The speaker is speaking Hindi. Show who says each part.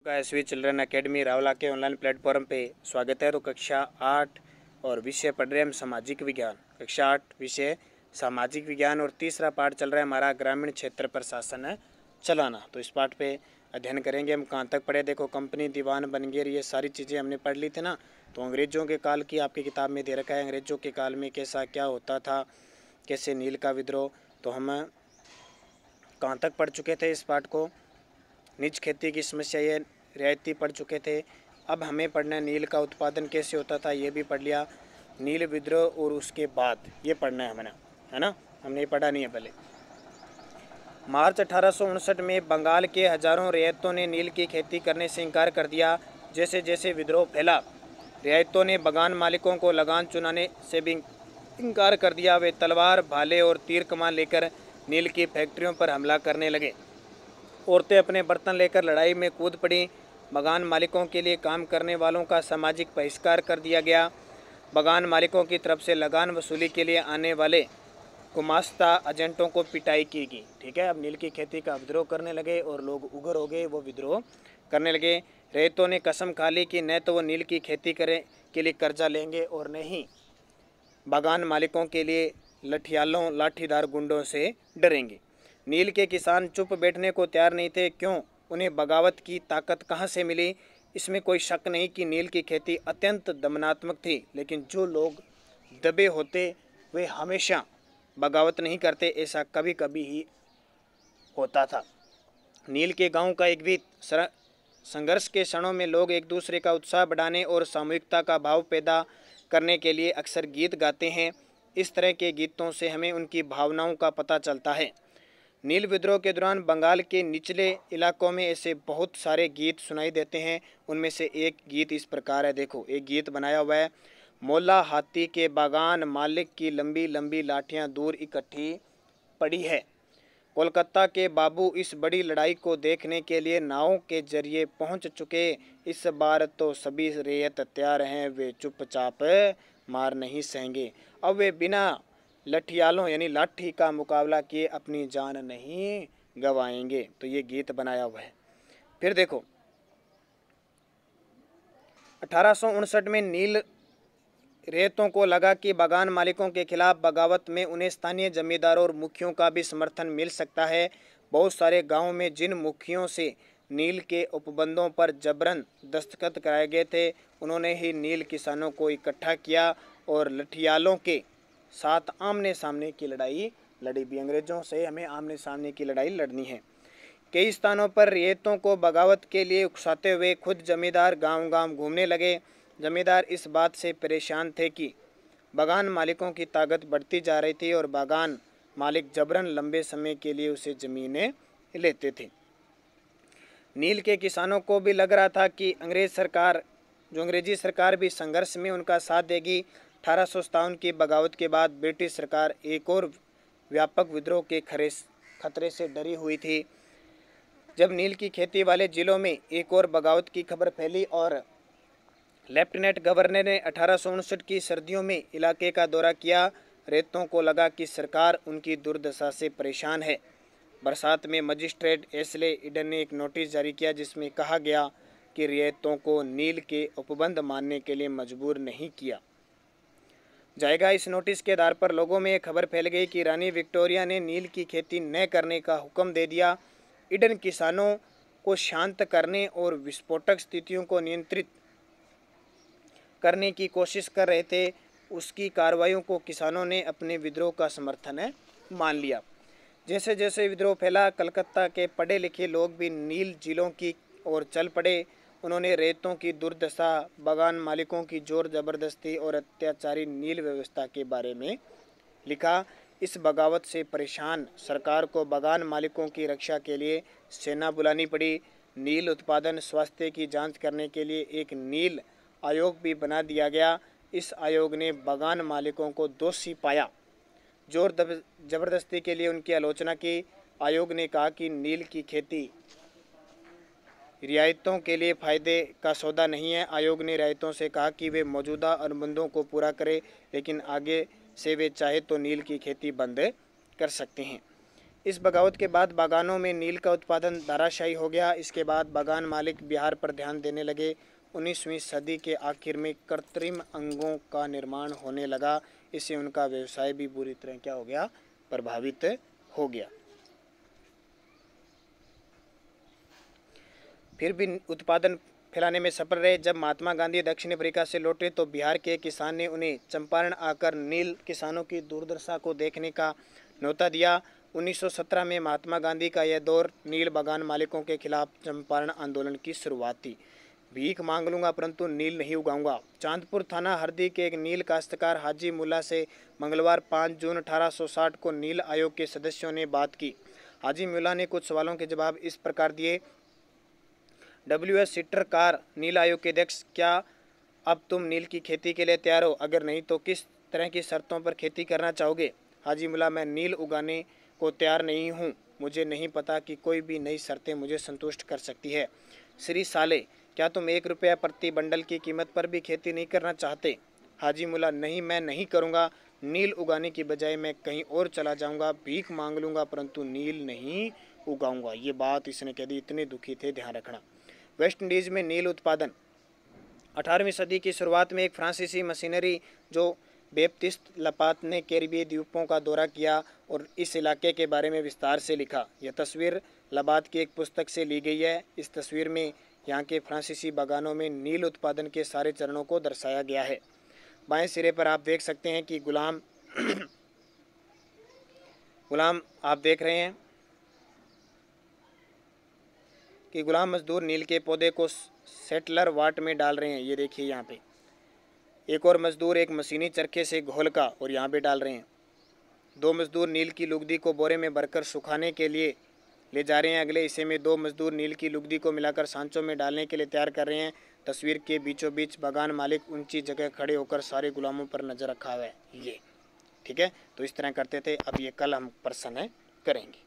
Speaker 1: एसवी चिल्ड्रन एकेडमी रावला के ऑनलाइन प्लेटफॉर्म पे स्वागत है। तो कक्षा 8 और विषय पढ़ रहे हैं हम सामाजिक विज्ञान। कक्षा 8 विषय सामाजिक विज्ञान और तीसरा पाठ चल रहा है हमारा ग्रामीण क्षेत्र प्रशासन चलाना। तो इस पाठ पे अध्ययन करेंगे हम। कहाँ तक पढ़े देखो, कंपनी, दीवान, बनगेर, ये सारी चीज़ें हमने पढ़ ली थी ना। तो अंग्रेज़ों के काल की आपकी किताब में दे रखा है, अंग्रेज़ों के काल में कैसा क्या होता था, कैसे नील का विद्रोह। तो हम कहाँ तक पढ़ चुके थे इस पाठ को। निज खेती की समस्या ये रियायती पढ़ चुके थे। अब हमें पढ़ना है नील का उत्पादन कैसे होता था, ये भी पढ़ लिया। नील विद्रोह और उसके बाद ये पढ़ना है हमें, है ना। हमने ये पढ़ा नहीं है पहले। मार्च 1859 में बंगाल के हजारों रियायतों ने नील की खेती करने से इनकार कर दिया। जैसे जैसे विद्रोह फैला, रियायतों ने बगान मालिकों को लगान चुनाने से भी इनकार कर दिया। वे तलवार, भाले और तीर कमान लेकर नील की फैक्ट्रियों पर हमला करने लगे। औरतें अपने बर्तन लेकर लड़ाई में कूद पड़ी। बगान मालिकों के लिए काम करने वालों का सामाजिक बहिष्कार कर दिया गया। बगान मालिकों की तरफ से लगान वसूली के लिए आने वाले गुमास्ता एजेंटों को पिटाई की गई। ठीक है, अब नील की खेती का विद्रोह करने लगे और लोग उग्र हो गए, वो विद्रोह करने लगे। रैयतों ने कसम खा ली कि न तो वो नील की खेती करें के लिए कर्जा लेंगे और न ही बगान मालिकों के लिए लठियालों लाठीदार गुंडों से डरेंगे। नील के किसान चुप बैठने को तैयार नहीं थे। क्यों? उन्हें बगावत की ताकत कहाँ से मिली? इसमें कोई शक नहीं कि नील की खेती अत्यंत दमनात्मक थी, लेकिन जो लोग दबे होते वे हमेशा बगावत नहीं करते, ऐसा कभी कभी ही होता था। नील के गांव का एक गीत। संघर्ष के क्षणों में लोग एक दूसरे का उत्साह बढ़ाने और सामूहिकता का भाव पैदा करने के लिए अक्सर गीत गाते हैं। इस तरह के गीतों से हमें उनकी भावनाओं का पता चलता है। नील विद्रोह के दौरान बंगाल के निचले इलाकों में ऐसे बहुत सारे गीत सुनाई देते हैं। उनमें से एक गीत इस प्रकार है। देखो, एक गीत बनाया हुआ है। मोला हाथी के बागान मालिक की लंबी लंबी लाठियां दूर इकट्ठी पड़ी है। कोलकाता के बाबू इस बड़ी लड़ाई को देखने के लिए नावों के जरिए पहुंच चुके। इस बार तो सभी रेत तैयार हैं, वे चुपचाप मार नहीं सहेंगे। अब वे बिना लठियालों यानी लाठी का मुकाबला किए अपनी जान नहीं गवाएंगे। तो ये गीत बनाया हुआ है। फिर देखो, 1859 में नील रेतों को लगा कि बागान मालिकों के खिलाफ बगावत में उन्हें स्थानीय जमींदारों और मुखियों का भी समर्थन मिल सकता है। बहुत सारे गांवों में जिन मुखियों से नील के उपबंधों पर जबरन दस्तखत कराए गए थे, उन्होंने ही नील किसानों को इकट्ठा किया और लठियालों के साथ आमने सामने की लड़ाई लड़ी। भी अंग्रेजों से हमें आमने सामने की लड़ाई लड़नी है। कई स्थानों पर रियायतों को बगावत के लिए उकसाते हुए खुद जमींदार गांव गांव घूमने लगे। जमींदार इस बात से परेशान थे कि बागान मालिकों की ताकत बढ़ती जा रही थी और बागान मालिक जबरन लंबे समय के लिए उसे जमीनें लेते थे। नील के किसानों को भी लग रहा था कि अंग्रेजी सरकार भी संघर्ष में उनका साथ देगी। 1857 की बगावत के बाद ब्रिटिश सरकार एक और व्यापक विद्रोह के खतरे से डरी हुई थी। जब नील की खेती वाले जिलों में एक और बगावत की खबर फैली और लेफ्टिनेंट गवर्नर ने 1859 की सर्दियों में इलाके का दौरा किया, रेतों को लगा कि सरकार उनकी दुर्दशा से परेशान है। बरसात में मजिस्ट्रेट एस्ले ईडन ने एक नोटिस जारी किया जिसमें कहा गया कि रियायतों को नील के उपबंध मानने के लिए मजबूर नहीं किया जाएगा। इस नोटिस के आधार पर लोगों में खबर फैल गई कि रानी विक्टोरिया ने नील की खेती न करने का हुक्म दे दिया। ईडन किसानों को शांत करने और विस्फोटक स्थितियों को नियंत्रित करने की कोशिश कर रहे थे। उसकी कार्रवाइयों को किसानों ने अपने विद्रोह का समर्थन मान लिया। जैसे जैसे विद्रोह फैला, कलकत्ता के पढ़े लिखे लोग भी नील जिलों की ओर चल पड़े। उन्होंने रेतों की दुर्दशा, बागान मालिकों की जोर जबरदस्ती और अत्याचारी नील व्यवस्था के बारे में लिखा। इस बगावत से परेशान सरकार को बागान मालिकों की रक्षा के लिए सेना बुलानी पड़ी। नील उत्पादन स्वास्थ्य की जांच करने के लिए एक नील आयोग भी बना दिया गया। इस आयोग ने बागान मालिकों को दोषी पाया, जोर जबरदस्ती के लिए उनकी आलोचना की। आयोग ने कहा कि नील की खेती रियायतों के लिए फायदे का सौदा नहीं है। आयोग ने रियायतों से कहा कि वे मौजूदा अनुबंधों को पूरा करें, लेकिन आगे से वे चाहे तो नील की खेती बंद कर सकते हैं। इस बगावत के बाद बागानों में नील का उत्पादन धराशायी हो गया। इसके बाद बागान मालिक बिहार पर ध्यान देने लगे। 19वीं सदी के आखिर में कृत्रिम अंगों का निर्माण होने लगा। इससे उनका व्यवसाय भी बुरी तरह क्या हो गया, प्रभावित हो गया। फिर भी उत्पादन फैलाने में सफल रहे। जब महात्मा गांधी दक्षिण अफ्रीका से लौटे तो बिहार के किसान ने उन्हें चंपारण आकर नील किसानों की दुर्दशा को देखने का न्योता दिया। 1917 में महात्मा गांधी का यह दौर नील बागान मालिकों के खिलाफ चंपारण आंदोलन की शुरुआत थी। भीख मांग लूंगा परंतु नील नहीं उगाऊंगा। चांदपुर थाना हरदी के एक नील काश्तकार हाजी मुल्ला से मंगलवार 5 जून 1860 को नील आयोग के सदस्यों ने बात की। हाजी मुल्ला ने कुछ सवालों के जवाब इस प्रकार दिए। WS सिट्रकार, नील आयोग के अध्यक्ष, क्या अब तुम नील की खेती के लिए तैयार हो? अगर नहीं तो किस तरह की शर्तों पर खेती करना चाहोगे? हाजी मुल्ला, मैं नील उगाने को तैयार नहीं हूँ। मुझे नहीं पता कि कोई भी नई शर्तें मुझे संतुष्ट कर सकती है। श्री साले, क्या तुम 1 रुपया प्रति बंडल की कीमत पर भी खेती नहीं करना चाहते? हाजी मुल्ला, नहीं, मैं नहीं करूँगा। नील उगाने की बजाय मैं कहीं और चला जाऊँगा, भीख मांग लूँगा परंतु नील नहीं उगाऊँगा। ये बात इसने कह दी। इतने दुखी थे, ध्यान रखना। वेस्ट इंडीज़ में नील उत्पादन। 18वीं सदी की शुरुआत में एक फ्रांसीसी मशीनरी जो बैप्टिस्ट लपात ने कैरिबियाई द्वीपों का दौरा किया और इस इलाके के बारे में विस्तार से लिखा। यह तस्वीर लबात की एक पुस्तक से ली गई है। इस तस्वीर में यहाँ के फ्रांसीसी बागानों में नील उत्पादन के सारे चरणों को दर्शाया गया है। बाएं सिरे पर आप देख सकते हैं कि गुलाम आप देख रहे हैं कि गुलाम मजदूर नील के पौधे को सेटलर वाट में डाल रहे हैं। ये देखिए यहाँ पे एक और मजदूर एक मशीनी चरखे से घोल का और यहाँ पे डाल रहे हैं। 2 मजदूर नील की लुगदी को बोरे में भरकर सुखाने के लिए ले जा रहे हैं। अगले हिस्से में 2 मजदूर नील की लुगदी को मिलाकर सांचों में डालने के लिए तैयार कर रहे हैं। तस्वीर के बीचों बीच बागान मालिक ऊंची जगह खड़े होकर सारे गुलामों पर नजर रखा हुआ है। ये ठीक है, तो इस तरह करते थे। अब ये कल हम प्रश्न करेंगे।